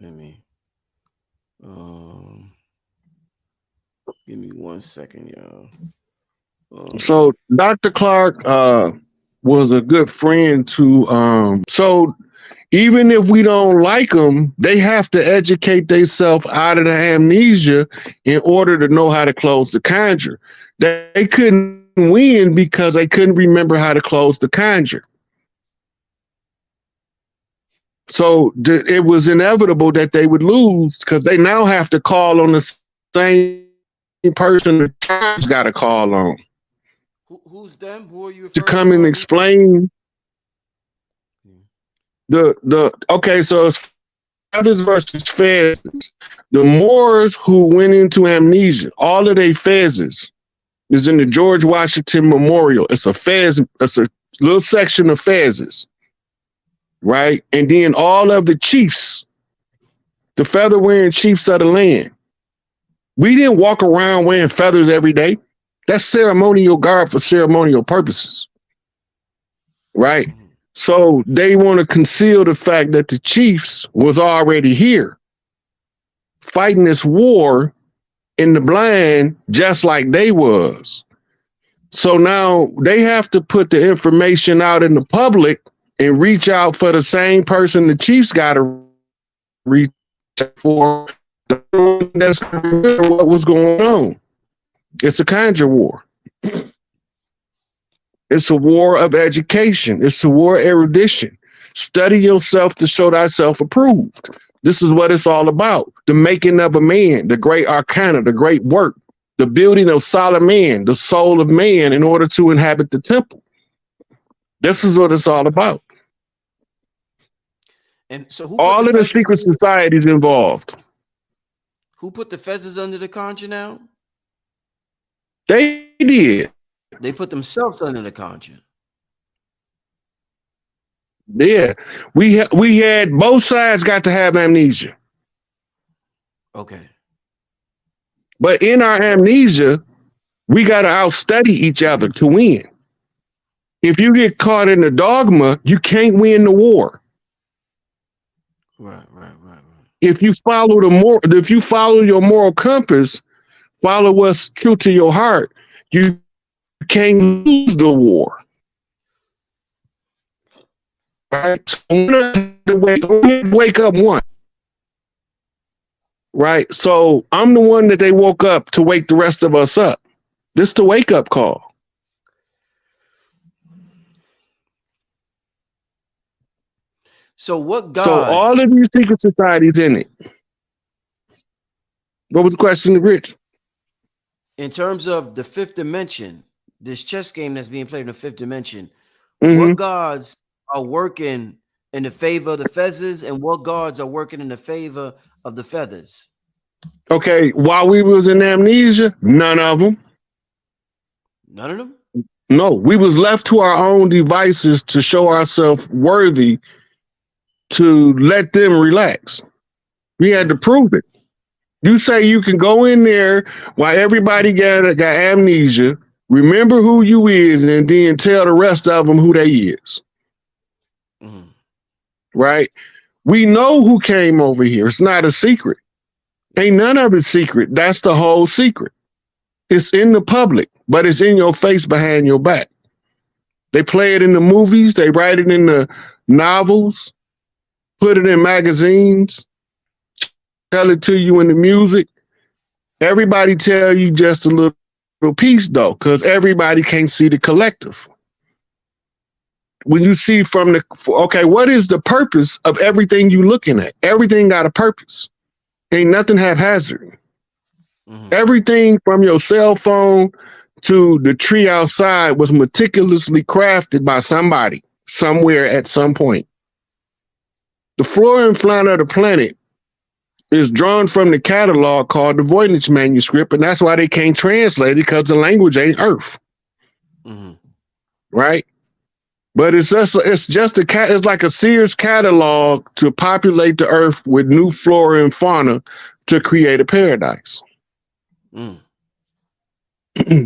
Let me give me 1 second, y'all. So Dr. Clark was a good friend to so even if we don't like them, they have to educate themselves out of the amnesia in order to know how to close the conjure. They couldn't win because they couldn't remember how to close the conjure. So it was inevitable that they would lose because they now have to call on the same person the tribe's got to call on. Who's them? Who are you to come and explain okay, so it's feathers versus fezzes. The Moors who went into amnesia, all of their fezzes is in the George Washington Memorial. It's a fez, it's a little section of fezzes, right? And then all of the chiefs, the feather wearing chiefs of the land. We didn't walk around wearing feathers every day. That's ceremonial garb for ceremonial purposes, right? So they want to conceal the fact that the chiefs was already here fighting this war in the blind, just like they was. So now they have to put the information out in the public and reach out for the same person the chiefs got to reach out for. That's what was going on. It's a conjure war. It's a war of education. It's a war of erudition. Study yourself to show thyself approved. This is what it's all about. The making of a man, the great arcana, the great work, the building of Solomon, the soul of man in order to inhabit the temple. This is what it's all about. And so all of the secret societies involved. Who put the fezzes under the conjure now? They did. They put themselves under the conjure. Yeah, we had both sides got to have amnesia. Okay. But in our amnesia, we got to outstudy each other to win. If you get caught in the dogma, you can't win the war. Right. If you follow your moral compass, follow what's true to your heart, you can't lose the war. Right? So wake up one. Right? So I'm the one that they woke up to wake the rest of us up. This is the wake up call. So what gods? So all of these secret societies in it. What was the question, Rich? In terms of the fifth dimension, this chess game that's being played in the fifth dimension, what gods are working in the favor of the fezzes and what gods are working in the favor of the feathers? Okay, while we was in amnesia, none of them. None of them? No, we was left to our own devices to show ourselves worthy to let them relax. We had to prove it. You say you can go in there while everybody got amnesia, remember who you is, and then tell the rest of them who they is. Right? We know who came over here. It's not a secret. Ain't none of it secret. That's the whole secret. It's in the public, but it's in your face behind your back. They play it in the movies. They write it in the novels, put it in magazines, tell it to you in the music. Everybody tell you just a little piece though, because everybody can't see the collective. When you see from okay, what is the purpose of everything you looking at? Everything got a purpose. Ain't nothing haphazard. Everything from your cell phone to the tree outside was meticulously crafted by somebody, somewhere at some point. The flora and fauna of the planet is drawn from the catalog called the Voynich manuscript, and that's why they can't translate it, because the language ain't Earth. Right? But it's like a Sears catalog to populate the Earth with new flora and fauna to create a paradise.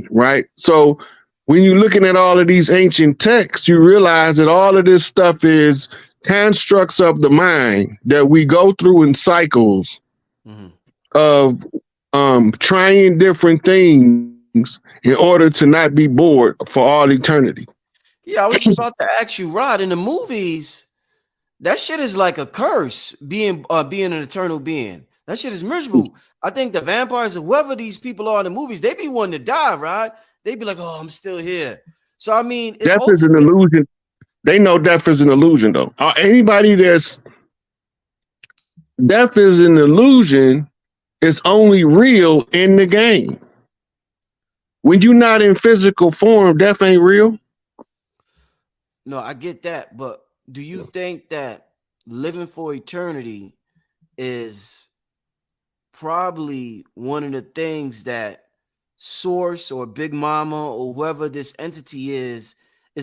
Right? So when you're looking at all of these ancient texts, you realize that all of this stuff is constructs of the mind that we go through in cycles of trying different things in order to not be bored for all eternity. Yeah, I was just about to ask you, Rod, in the movies, that shit is like a curse, being an eternal being. That shit is miserable. I think the vampires, or whoever these people are in the movies, they be wanting to die, right? They be like, oh, I'm still here. So, I mean, death is an illusion. They know death is an illusion, though. Anybody that's death is an illusion is only real in the game. When you're not in physical form, death ain't real. No, I get that. But do you think that living for eternity is probably one of the things that Source or Big Mama or whoever this entity is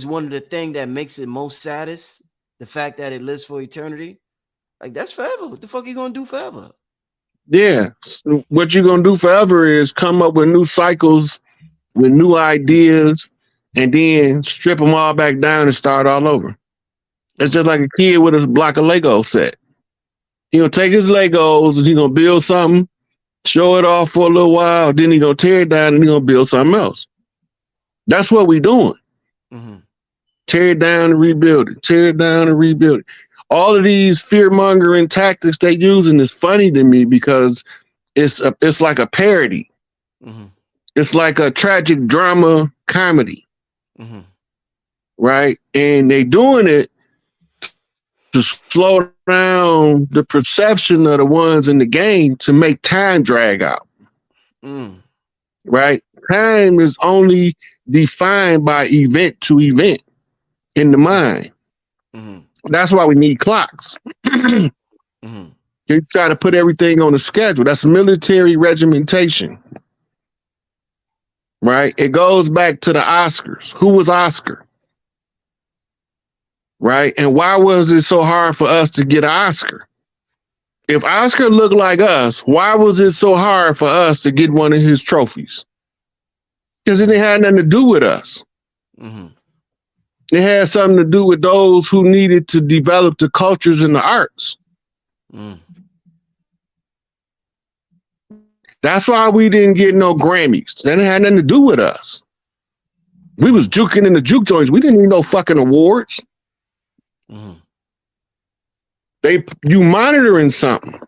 one of the things that makes it most saddest? The fact that it lives for eternity? Like, that's forever. What the fuck are you gonna do forever? Yeah. What you're gonna do forever is come up with new cycles, with new ideas, and then strip them all back down and start all over. It's just like a kid with a block of Lego set. He gonna take his Legos and he gonna build something, show it off for a little while, then he gonna tear it down and he gonna build something else. That's what we doing. Tear it down and rebuild it. Tear it down and rebuild it. All of these fear-mongering tactics they using is funny to me because it's like a parody. It's like a tragic drama comedy. Right? And they doing it to slow down the perception of the ones in the game to make time drag out. Right? Time is only defined by event to event in the mind. That's why we need clocks. You try to put everything on a schedule. That's military regimentation. Right? It goes back to the Oscars. Who was Oscar? Right? And why was it so hard for us to get an Oscar? If Oscar looked like us, why was it so hard for us to get one of his trophies? Because it had nothing to do with us. It had something to do with those who needed to develop the cultures and the arts. That's why we didn't get no Grammys. That had nothing to do with us. We was juking in the juke joints. We didn't need no fucking awards. You monitoring something.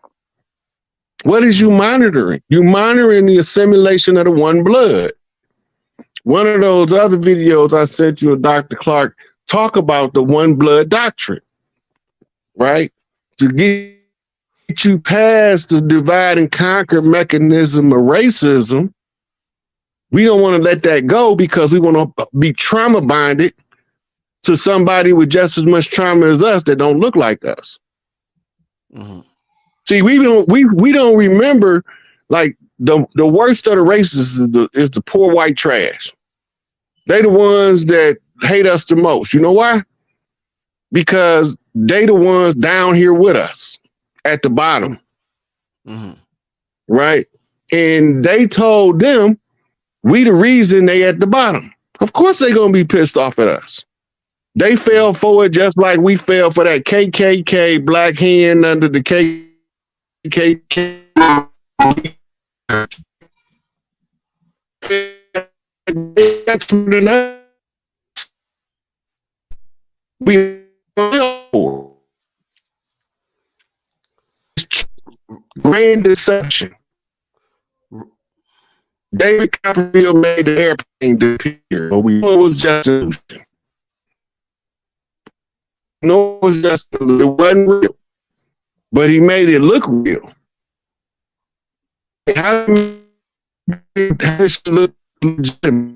What is you monitoring? You monitoring the assimilation of the one blood. One of those other videos I sent you, Dr. Clark, talk about the one blood doctrine, right? To get you past the divide and conquer mechanism of racism, we don't want to let that go because we want to be trauma bonded to somebody with just as much trauma as us that don't look like us. See, we don't remember, like, the worst of the races is the poor white trash. They the ones that hate us the most. You know why? Because they the ones down here with us at the bottom. Right? And they told them we the reason they at the bottom. Of course they gonna be pissed off at us. They fell for it just like we fell for that KKK black hand under the KKK. We grand deception. David Copperfield made the airplane disappear, but we knew it was just an illusion. No, it was just, it wasn't real, but he made it look real. How did it look legitimate?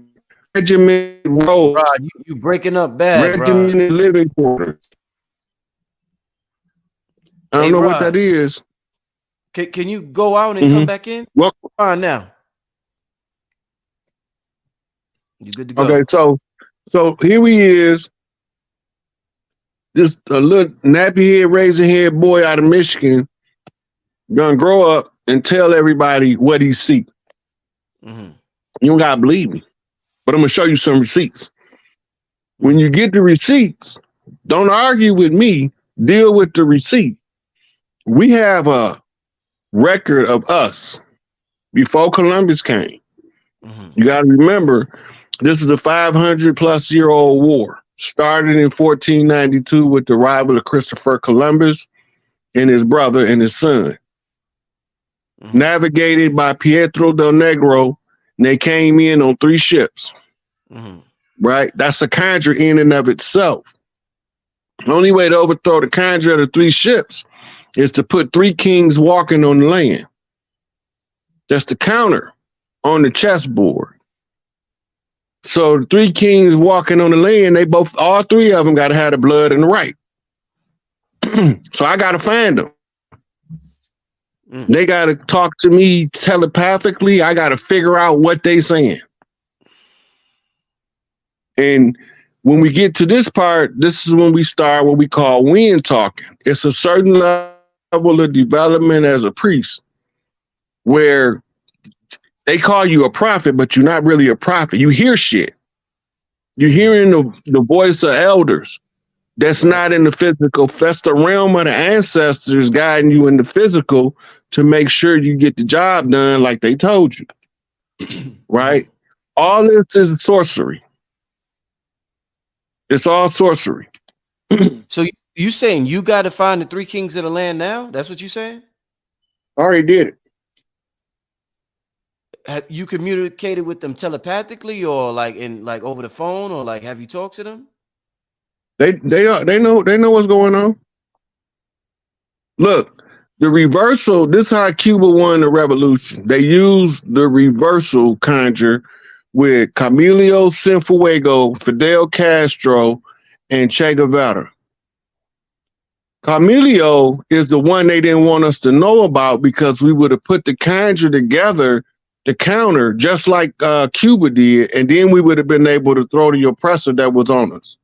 Regimented roads. Rod, you breaking up bad, regimented living quarters. I don't know Rod, what that is. Can you go out and come back in? Well, fine now. You good to go? Okay, so here he is. Just a little nappy head, raising head boy out of Michigan, gonna grow up and tell everybody what he see. You don't gotta believe me, but I'm gonna show you some receipts. When you get the receipts, don't argue with me. deal with the receipt. We have a record of us before Columbus came. You got to remember, this is a 500-plus-year-old war. Started in 1492 with the arrival of Christopher Columbus and his brother and his son. Navigated by Pietro del Negro, and they came in on 3 ships. Right? That's a conjure in and of itself. The only way to overthrow the conjure of the 3 ships is to put 3 kings walking on the land. That's the counter on the chessboard. So the 3 kings walking on the land, all 3 of them got to have the blood and the right. So I got to find them. They got to talk to me telepathically. I got to figure out what they saying. And when we get to this part, this is when we start what we call wind talking. It's a certain level of development as a priest where they call you a prophet, but you're not really a prophet. You hear shit. You're hearing the voice of elders. That's not in the physical. That's the realm of the ancestors guiding you in the physical to make sure you get the job done like they told you. Right? All this is sorcery. It's all sorcery. So you saying you got to find the 3 kings of the land now? That's what you saying? I already did it. Have you communicated with them telepathically or like over the phone, or like have you talked to them? They know what's going on. Look, the reversal, this is how Cuba won the revolution. They used the reversal conjure with Camilo Cienfuegos, Fidel Castro, and Che Guevara. Camilo is the one they didn't want us to know about because we would have put the conjure together, the counter, just like Cuba did, and then we would have been able to throw the oppressor that was on us.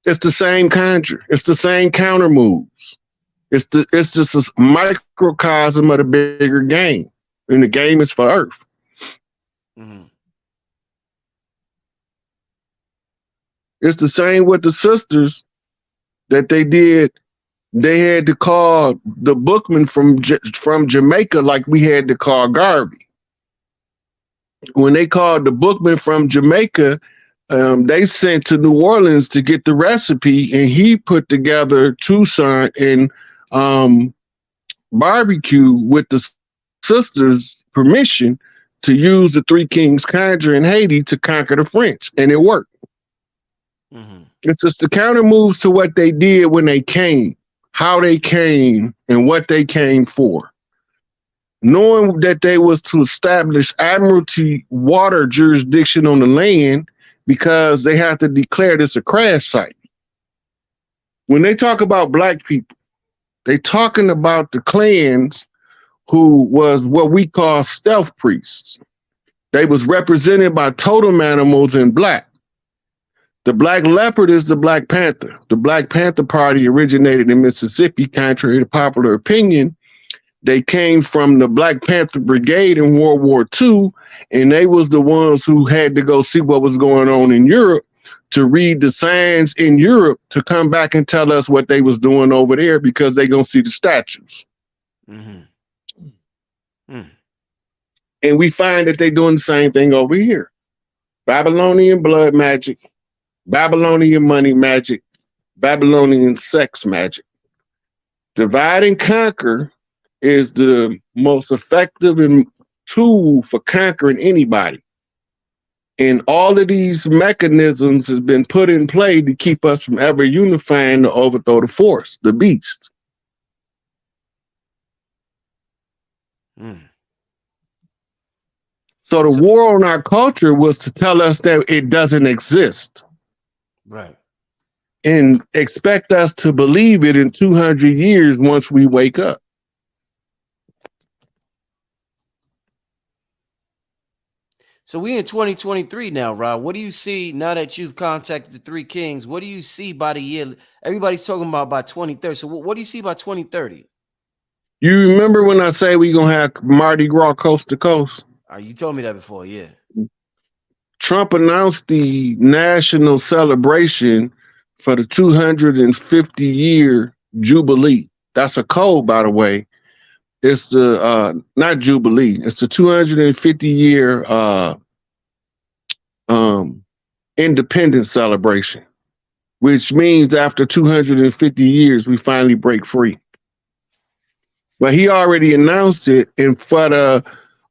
It's the same conjure. It's the same counter moves. It's just a microcosm of the bigger game, and the game is for Earth. It's the same with the sisters that they did. They had to call the bookman from Jamaica like we had to call Garvey. When they called the bookman from Jamaica, they sent to New Orleans to get the recipe, and he put together Toussaint and barbecue with the sisters' permission to use the 3 kings conjure in Haiti to conquer the French, and it worked. It's just the counter moves to what they did when they came, how they came, and what they came for. Knowing that they was to establish admiralty water jurisdiction on the land because they have to declare this a crash site. When they talk about black people, they talking about the clans who was what we call stealth priests. They was represented by totem animals in black. The Black Leopard is the Black Panther. The Black Panther Party originated in Mississippi, contrary to popular opinion. They came from the Black Panther Brigade in World War II, and they was the ones who had to go see what was going on in Europe to read the signs in Europe to come back and tell us what they was doing over there because they gonna see the statues. And we find that they doing the same thing over here. Babylonian blood magic, Babylonian money magic, Babylonian sex magic. Divide and conquer is the most effective tool for conquering anybody. And all of these mechanisms has been put in play to keep us from ever unifying to overthrow the force, the beast. So the war on our culture was to tell us that it doesn't exist. Right. And expect us to believe it in 200 years once we wake up. So we in 2023 now, Rob. What do you see now that you've contacted the 3 kings? What do you see by the year? Everybody's talking about by 2030. So what do you see by 2030? You remember when I say we gonna have Mardi Gras coast to coast? You told me that before, yeah. Trump announced the national celebration for the 250-year Jubilee. That's a code, by the way. It's the not Jubilee. It's the 250-year independence celebration, which means after 250 years, we finally break free. But he already announced it, and for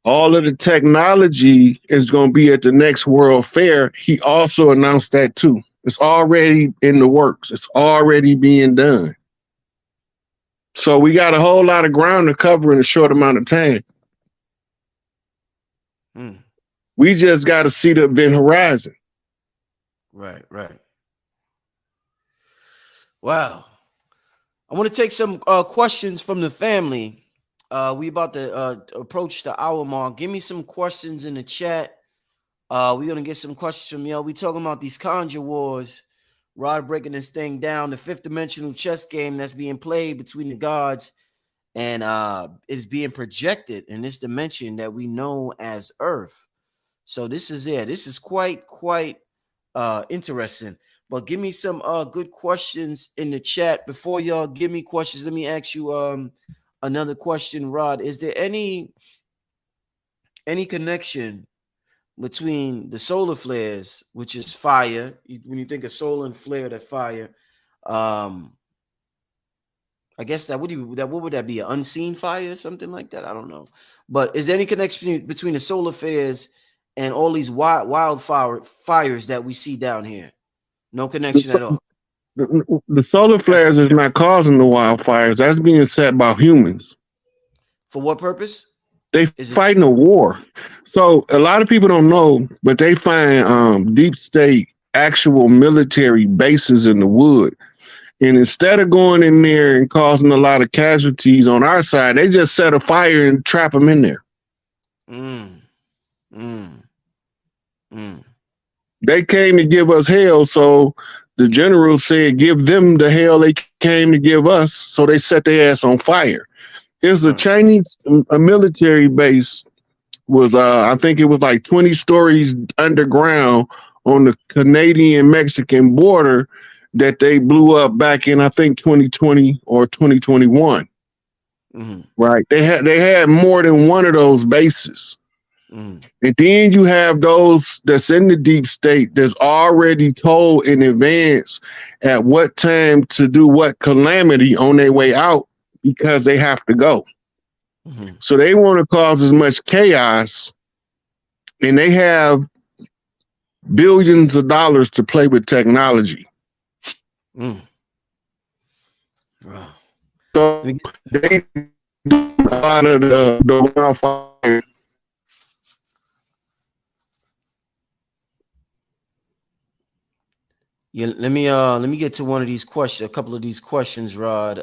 all of the technology is going to be at the next World Fair. He also announced that too. It's already in the works. It's already being done. So we got a whole lot of ground to cover in a short amount of time. We just got to see the event horizon. Right, right. Wow. I want to take some questions from the family. We about to approach the hour mark. Give me some questions in the chat. We're going to get some questions from y'all. We talking about these conjure wars. Rod breaking this thing down. The fifth dimensional chess game that's being played between the gods and is being projected in this dimension that we know as Earth. So this is it. This is quite interesting. But give me some good questions in the chat. Before y'all give me questions, let me ask you another question, Rod. Is there any connection between the solar flares, which is fire? When you think of solar and flare, that fire, I guess what would that be? An unseen fire or something like that? I don't know. But is there any connection between the solar flares and all these fires that we see down here? No connection at all. The solar flares is not causing the wildfires. That's being set by humans. For what purpose? They fighting a war. So a lot of people don't know, but they find deep state actual military bases in the wood. And instead of going in there and causing a lot of casualties on our side, they just set a fire and trap them in there. They came to give us hell, so the general said, give them the hell they came to give us, so they set their ass on fire. It's a Chinese military base, was I think it was like 20 stories underground on the Canadian-Mexican border that they blew up back in, I think, 2020 or 2021. Right? They had more than one of those bases. And then you have those that's in the deep state that's already told in advance at what time to do what calamity on their way out because they have to go. So they want to cause as much chaos, and they have billions of dollars to play with technology. So they do a lot of the wildfire. Yeah, let me get to one of these questions, a couple of these questions, Rod.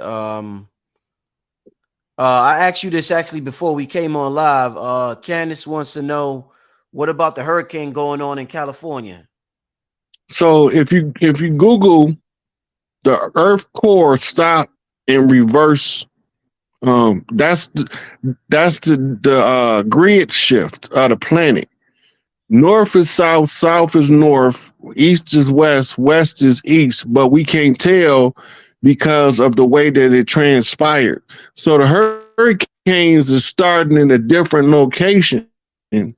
I asked you this actually before we came on live. Candace wants to know, what about the hurricane going on in California? So if you Google the Earth core stop and reverse, that's the grid shift of the planet. North is south, south is north, east is west, west is east, but we can't tell because of the way that it transpired. So the hurricanes are starting in a different location than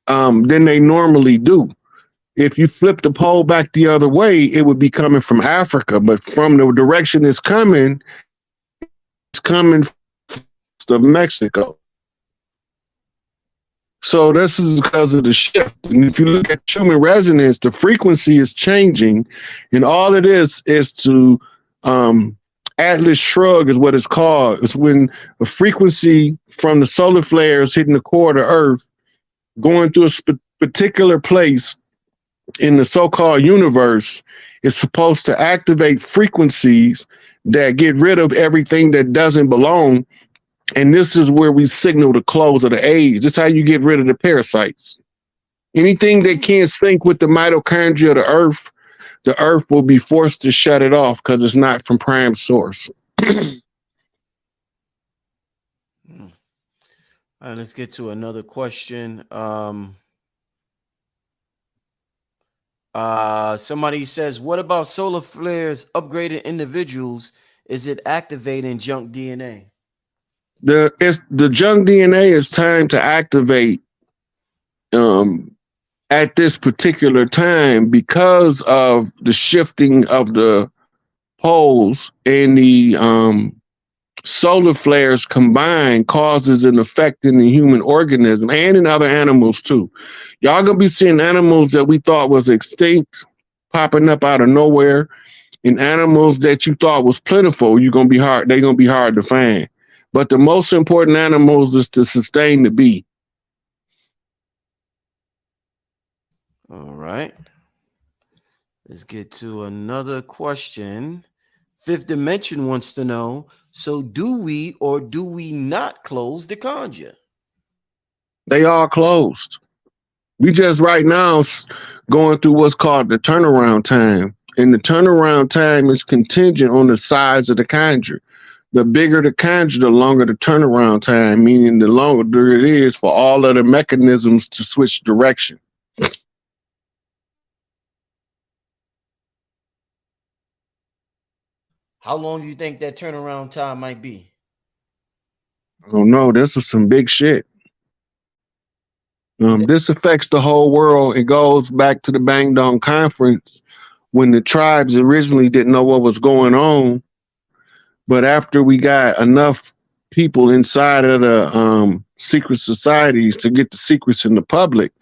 they normally do. If you flip the pole back the other way, it would be coming from Africa, but from the direction it's coming from Mexico. So this is because of the shift. And if you look at human resonance, the frequency is changing, and all it is to Atlas shrug is what it's called. It's when a frequency from the solar flares hitting the core of the Earth, going through a particular place in the so-called universe, is supposed to activate frequencies that get rid of everything that doesn't belong. And this is where we signal the close of the age. This is how you get rid of the parasites. Anything that can't sync with the mitochondria of the Earth will be forced to shut it off because it's not from prime source. All right, let's get to another question. Somebody says, what about solar flares upgraded individuals? Is it activating junk DNA? The junk DNA is time to activate um, at this particular time because of the shifting of the poles and the solar flares combined causes an effect in the human organism and in other animals too. Y'all gonna be seeing animals that we thought was extinct popping up out of nowhere, and animals that you thought was plentiful. They're gonna be hard to find. But the most important animals is to sustain the bee. All right. Let's get to another question. Fifth Dimension wants to know, so do we or do we not close the conjure? They all closed. We just right now going through what's called the turnaround time. And the turnaround time is contingent on the size of the conjure. The bigger the conjure, the longer the turnaround time, meaning the longer it is for all of the mechanisms to switch direction. How long do you think that turnaround time might be? I don't know. This was some big shit. Th- This affects the whole world. It goes back to the Bang Dong Conference when the tribes originally didn't know what was going on. But after we got enough people inside of the secret societies to get the secrets in the public,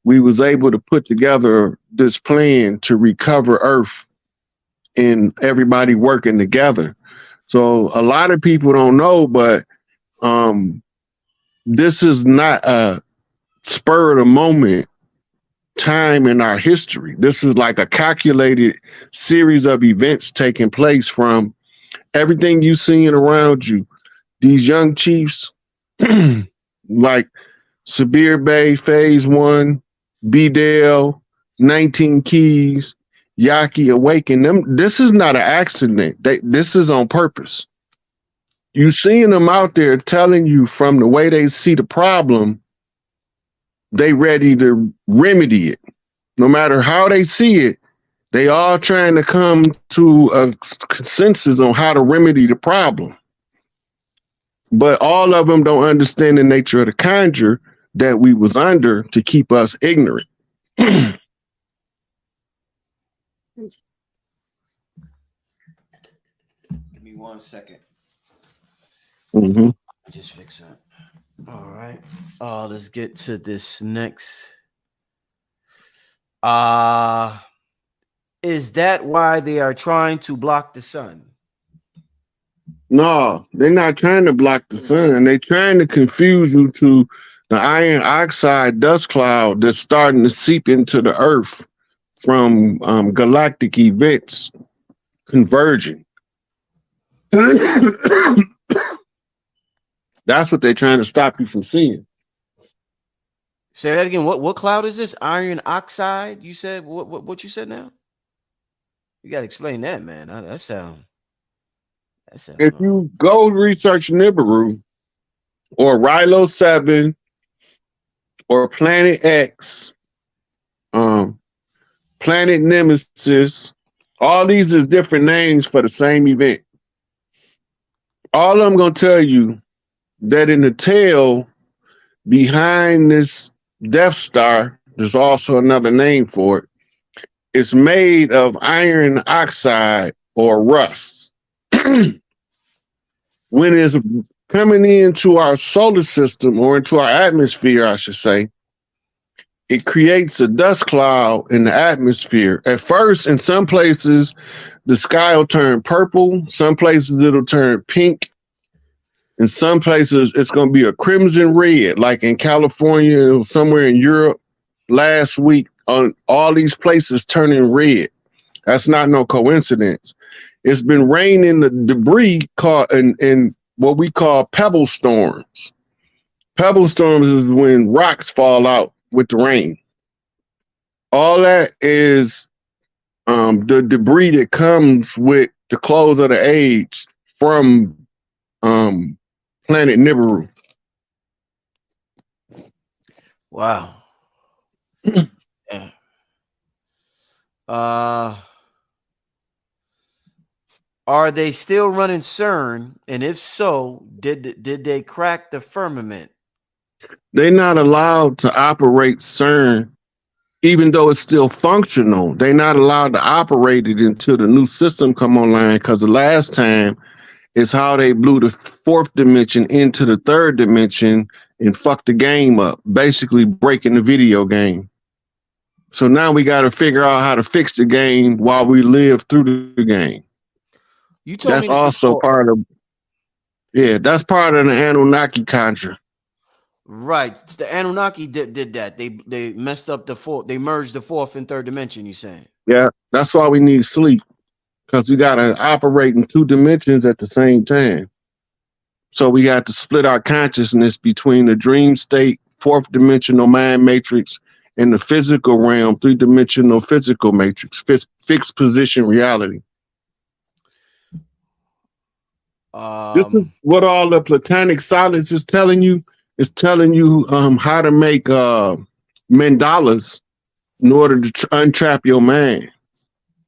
we was able to put together this plan to recover Earth and everybody working together. So a lot of people don't know, but this is not a spur of the moment time in our history. This is like a calculated series of events taking place from everything you seeing around you. These young chiefs, like Sabir Bay, Phase One, B-Dale, 19 Keys, Yaki Awaken. This is not an accident. This is on purpose. You seeing them out there telling you from the way they see the problem, they ready to remedy it. No matter how they see it, they all trying to come to a consensus on how to remedy the problem. But all of them don't understand the nature of the conjure that we was under to keep us ignorant. Give me 1 second. Mm-hmm. Just fix that. All right. Let's get to this next. Uh is that why they are trying to block the sun? No, they're not trying to block the sun. They're trying to confuse you to the iron oxide dust cloud that's starting to seep into the earth from galactic events converging. That's what they're trying to stop you from seeing. Say that again. What cloud is this? Iron oxide? You said what you said now? You gotta explain that, man. That sound If wrong. you go research Nibiru or Rilo 7 or Planet X, um, Planet Nemesis, all these is different names for the same event. All I'm gonna tell you that in the tail behind this Death Star, there's also another name for it. It's made of iron oxide or rust. When it's coming into our solar system or into our atmosphere, I should say, it creates a dust cloud in the atmosphere. At first, in some places, the sky will turn purple. Some places it'll turn pink. In some places, it's going to be a crimson red, like in California or somewhere in Europe last week. On all these places turning red. That's not no coincidence. It's been raining the debris caught in what we call pebble storms. Pebble storms is when rocks fall out with the rain. All that is the debris that comes with the close of the age from planet Nibiru. Wow. Yeah. Uh, are they still running CERN? And if so, did they crack the firmament? They're not allowed to operate CERN, even though it's still functional. They're not allowed to operate it until the new system come online. Because the last time is how they blew the fourth dimension into the third dimension and fucked the game up, basically breaking the video game. So now we got to figure out how to fix the game while we live through the game. You told That's me this also before. part of, yeah, that's part of the Anunnaki conjure. Right. The Anunnaki did that. They messed up the fourth. They merged the fourth and third dimension, you saying? Yeah, that's why we need sleep, because we got to operate in two dimensions at the same time. So we got to split our consciousness between the dream state, fourth dimensional mind matrix, and the physical realm, three-dimensional physical matrix, fixed position reality. This is what all the platonic science is telling you. It's telling you how to make mandalas in order to untrap your mind.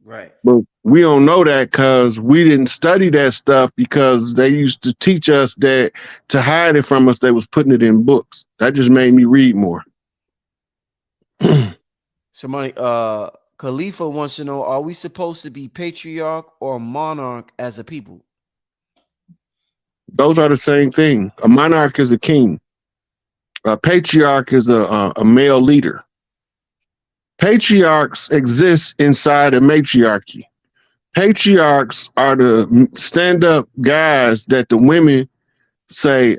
Right. But we don't know that because we didn't study that stuff, because they used to teach us that to hide it from us, they was putting it in books. That just made me read more. Somebody, Khalifa wants to know, are we supposed to be patriarch or monarch as a people? Those are the same thing. A monarch is a king. A patriarch is a male leader. Patriarchs exist inside a matriarchy. Patriarchs are the stand-up guys that the women say,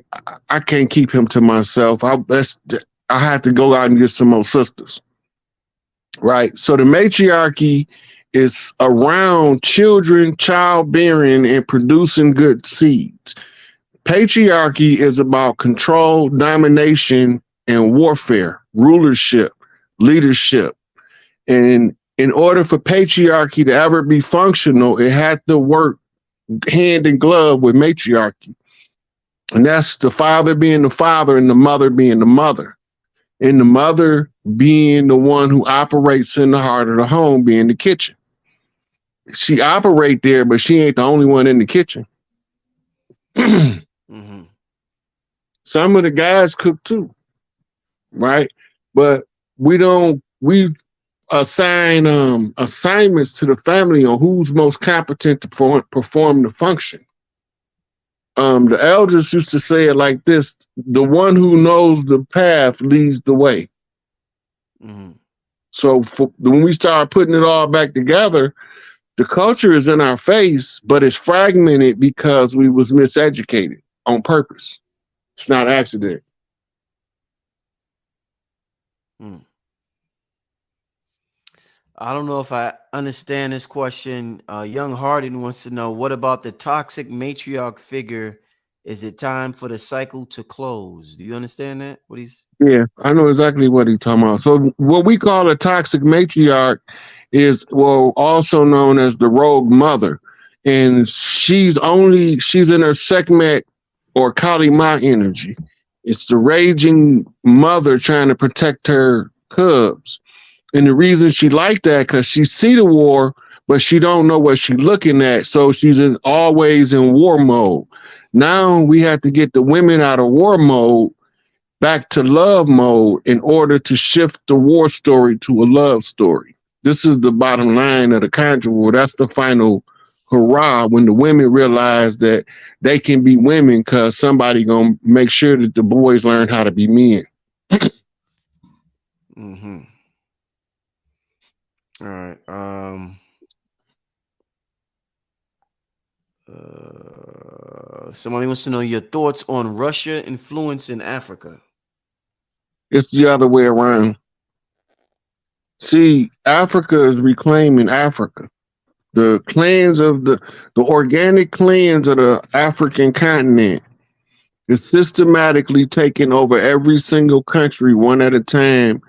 I can't keep him to myself. I have to go out and get some more sisters. Right? So the matriarchy is around children, childbearing, and producing good seeds. Patriarchy is about control, domination, and warfare, rulership, leadership. And in order for patriarchy to ever be functional, it had to work hand in glove with matriarchy. And that's the father being the father and the mother being the mother. And the mother being the one who operates in the heart of the home, being the kitchen. She operate there, but she ain't the only one in the kitchen. Mm-hmm. Some of the guys cook too, right? But we assign assignments to the family on who's most competent to perform the function. The elders used to say it like this: the one who knows the path leads the way. Mm-hmm. So when we start putting it all back together, the culture is in our face, but it's fragmented because we was miseducated on purpose. It's not an accident. I don't know if I understand this question. Young Hardin wants to know, what about the toxic matriarch figure? Is it time for the cycle to close? Do you understand that? What he's... Yeah, I know exactly what he's talking about. So what we call a toxic matriarch is, well, also known as the rogue mother. And she's in her Sekhmet or Kali Ma energy. It's the raging mother trying to protect her cubs. And the reason she like that, because she see the war, but she don't know what she's looking at. So she's always in war mode. Now we have to get the women out of war mode back to love mode in order to shift the war story to a love story. This is the bottom line of the conjugal. That's the final hurrah, when the women realize that they can be women, because somebody gonna make sure that the boys learn how to be men. Mm-hmm. All right. Somebody wants to know your thoughts on Russia influence in Africa. It's the other way around. See, Africa is reclaiming Africa. The clans of the organic clans of the African continent is systematically taking over every single country one at a time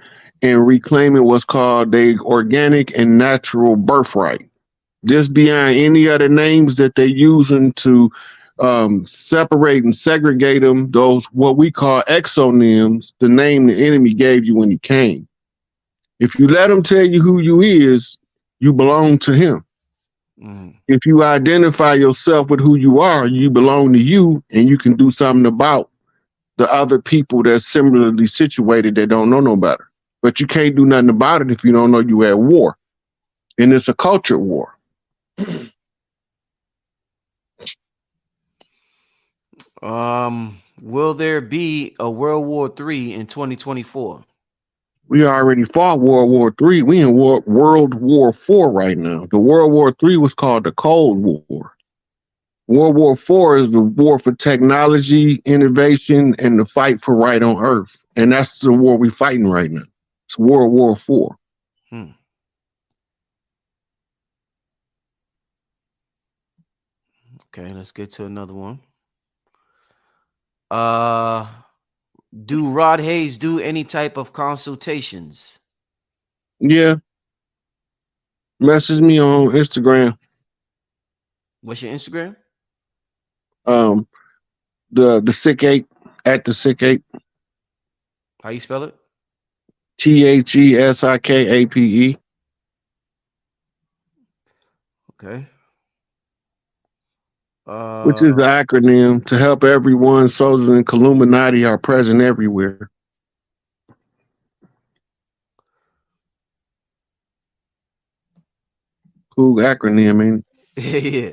and reclaiming what's called the organic and natural birthright. Just beyond any other names that they're using to separate and segregate them, those what we call exonyms, the name the enemy gave you when he came. If you let them tell you who you is, You belong to him. If you identify yourself with who you are, you belong to you, and you can do something about the other people that's similarly situated that don't know no better. But you can't do nothing about it if you don't know you at war. And it's a culture war. Will there be a World War III in 2024? We already fought World War III. We in World War IV right now. The World War III was called the Cold War. World War IV is the war for technology, innovation, and the fight for right on Earth. And that's the war we're fighting right now. It's World War IV. Okay, let's get to another one. Do Rod Hayes do any type of consultations? Yeah. Message me on Instagram. What's your Instagram? The SikApe, at the SikApe. How you spell it? THESIKAPE. Okay. Which is the acronym to help everyone. Soldiers and Illuminati are present everywhere. Cool acronym, man. Yeah.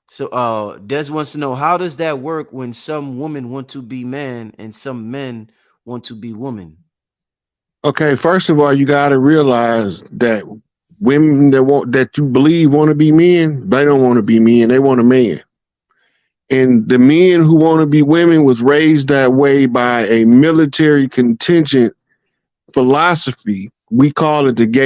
So Des wants to know, how does that work when some women want to be man and some men want to be woman? Okay, first of all, you gotta realize that women that you believe want to be men, they don't want to be men, they want a man. And the men who want to be women was raised that way by a military contingent philosophy. We call it the gay